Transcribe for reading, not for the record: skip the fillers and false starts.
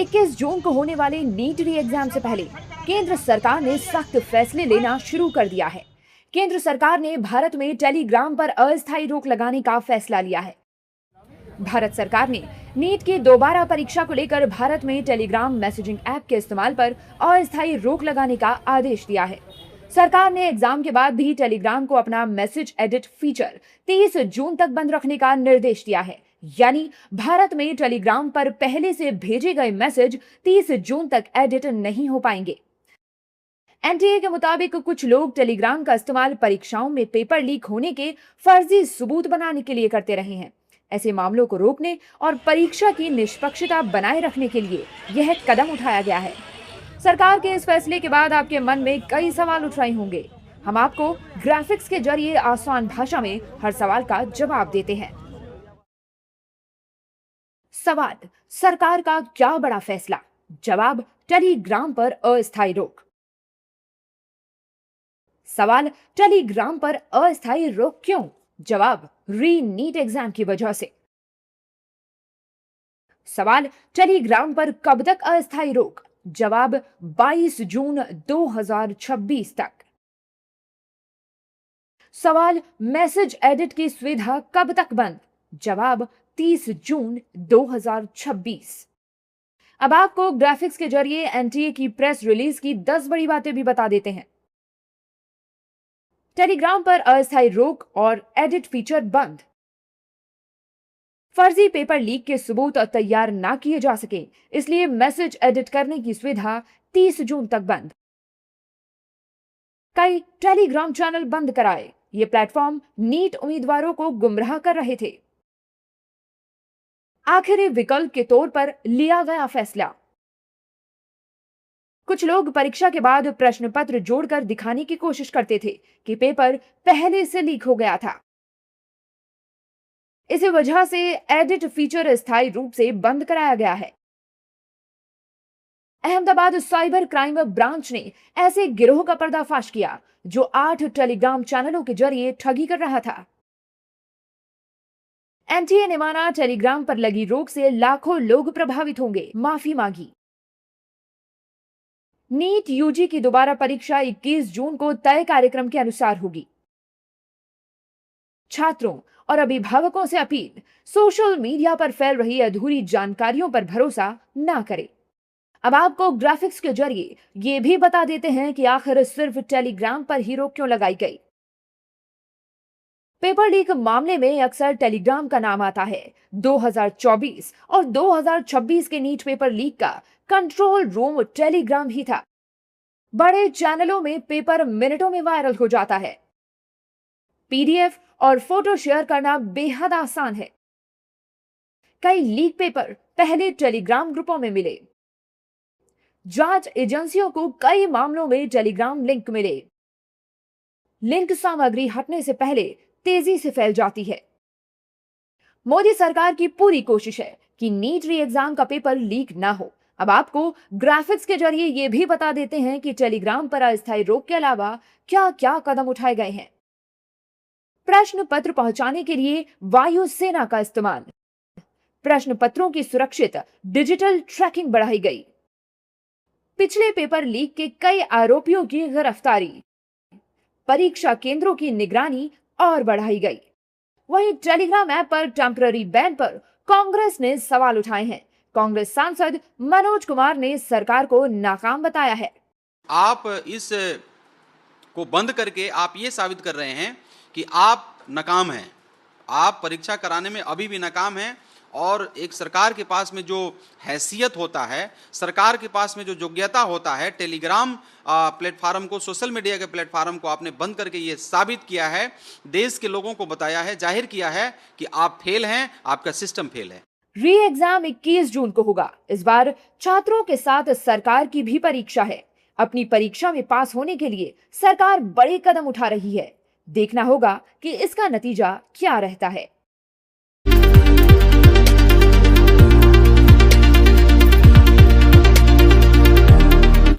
21 जून को होने वाले नीट री एग्जाम से पहले केंद्र सरकार ने सख्त फैसले लेना शुरू कर दिया है। केंद्र सरकार ने भारत में टेलीग्राम पर अस्थायी रोक लगाने का फैसला लिया है। भारत सरकार ने नीट की दोबारा परीक्षा को लेकर भारत में टेलीग्राम मैसेजिंग ऐप के इस्तेमाल पर अस्थायी रोक लगाने का आदेश दिया है। सरकार ने एग्जाम के बाद भी टेलीग्राम को अपना मैसेज एडिट फीचर 30 जून तक बंद रखने का निर्देश दिया है। यानी भारत में टेलीग्राम पर पहले से भेजे गए मैसेज 30 जून तक एडिट नहीं हो पाएंगे। एनटीए के मुताबिक कुछ लोग टेलीग्राम का इस्तेमाल परीक्षाओं में पेपर लीक होने के फर्जी सबूत बनाने के लिए करते रहे हैं। ऐसे मामलों को रोकने और परीक्षा की निष्पक्षता बनाए रखने के लिए यह कदम उठाया गया है। सरकार के इस फैसले के बाद आपके मन में कई सवाल उठ रहे होंगे। हम आपको ग्राफिक्स के जरिए आसान भाषा में हर सवाल का जवाब देते हैं। सवाल: सरकार का क्या बड़ा फैसला? जवाब: टेलीग्राम पर अस्थायी रोक। सवाल: टेलीग्राम पर अस्थायी रोक क्यों? जवाब: री नीट एग्जाम की वजह से। सवाल: टेलीग्राम पर कब तक अस्थायी रोक? जवाब: 22 जून 2026 तक। सवाल: मैसेज एडिट की सुविधा कब तक बंद? जवाब: 30 जून 2026। अब आपको ग्राफिक्स के जरिए एनटीए की प्रेस रिलीज की 10 बड़ी बातें भी बता देते हैं। टेलीग्राम पर अस्थायी रोक और एडिट फीचर बंद। फर्जी पेपर लीक के सबूत तैयार ना किए जा सके, इसलिए मैसेज एडिट करने की सुविधा 30 जून तक बंद। कई टेलीग्राम चैनल बंद कराए, ये प्लेटफॉर्म नीट उम्मीदवारों को गुमराह कर रहे थे। आखिरी विकल्प के तौर पर लिया गया फैसला। कुछ लोग परीक्षा के बाद प्रश्न पत्र जोड़कर दिखाने की कोशिश करते थे कि पेपर पहले से लीक हो गया था। इसी वजह से एडिट फीचर स्थायी रूप से बंद कराया गया है। अहमदाबाद साइबर क्राइम ब्रांच ने ऐसे गिरोह का पर्दाफाश किया जो 8 टेलीग्राम चैनलों के जरिए ठगी कर रहा था। एनटीए ने माना टेलीग्राम पर लगी रोक से लाखों लोग प्रभावित होंगे, माफी मांगी। नीट यूजी की दोबारा परीक्षा 21 जून को तय कार्यक्रम के अनुसार होगी। छात्रों और अभिभावकों से अपील: सोशल मीडिया पर फैल रही अधूरी जानकारियों पर भरोसा ना करें। अब आपको ग्राफिक्स के जरिए ये भी बता देते हैं कि आखिर सिर्फ टेलीग्राम पर ही रोक क्यों लगाई गई। पेपर लीक मामले में अक्सर टेलीग्राम का नाम आता है। 2024 और 2026 के नीट पेपर लीक का कंट्रोल रूम टेलीग्राम ही था। बड़े चैनलों में पेपर मिनटों में वायरल हो जाता है। पीडीएफ और फोटो शेयर करना बेहद आसान है। कई लीक पेपर पहले टेलीग्राम ग्रुपों में मिले। जांच एजेंसियों को कई मामलों में टेलीग्राम लिंक मिले। लिंक सामग्री हटने से पहले तेजी से फैल जाती है। मोदी सरकार की पूरी कोशिश है कि नीट री एग्जाम का पेपर लीक ना हो। अब आपको ग्राफिक्स के जरिए ये भी बता देते हैं कि टेलीग्राम पर अस्थायी रोक के अलावा क्या क्या कदम उठाए गए हैं। प्रश्न पत्र पहुंचाने के लिए वायुसेना का इस्तेमाल। प्रश्न पत्रों की सुरक्षित डिजिटल ट्रैकिंग बढ़ाई गई। पिछले पेपर लीक के कई आरोपियों की गिरफ्तारी। परीक्षा केंद्रों की निगरानी और बढ़ाई गई। वहीं टेलीग्राम ऐप पर टेम्पररी बैन पर कांग्रेस ने सवाल उठाए हैं। कांग्रेस सांसद मनोज कुमार ने सरकार को नाकाम बताया है। आप इस को बंद करके आप ये साबित कर रहे हैं कि आप नाकाम हैं। आप परीक्षा कराने में अभी भी नाकाम हैं और एक सरकार के पास में जो हैसियत होता है, सरकार के पास में जो योग्यता होता है, टेलीग्राम प्लेटफार्म को, सोशल मीडिया के प्लेटफार्म को आपने बंद करके ये साबित किया है, देश के लोगों को बताया है, जाहिर किया है कि आप फेल हैं, आपका सिस्टम फेल है। री एग्जाम 21 जून को होगा। इस बार छात्रों के साथ सरकार की भी परीक्षा है। अपनी परीक्षा में पास होने के लिए सरकार बड़े कदम उठा रही है। देखना होगा कि इसका नतीजा क्या रहता है।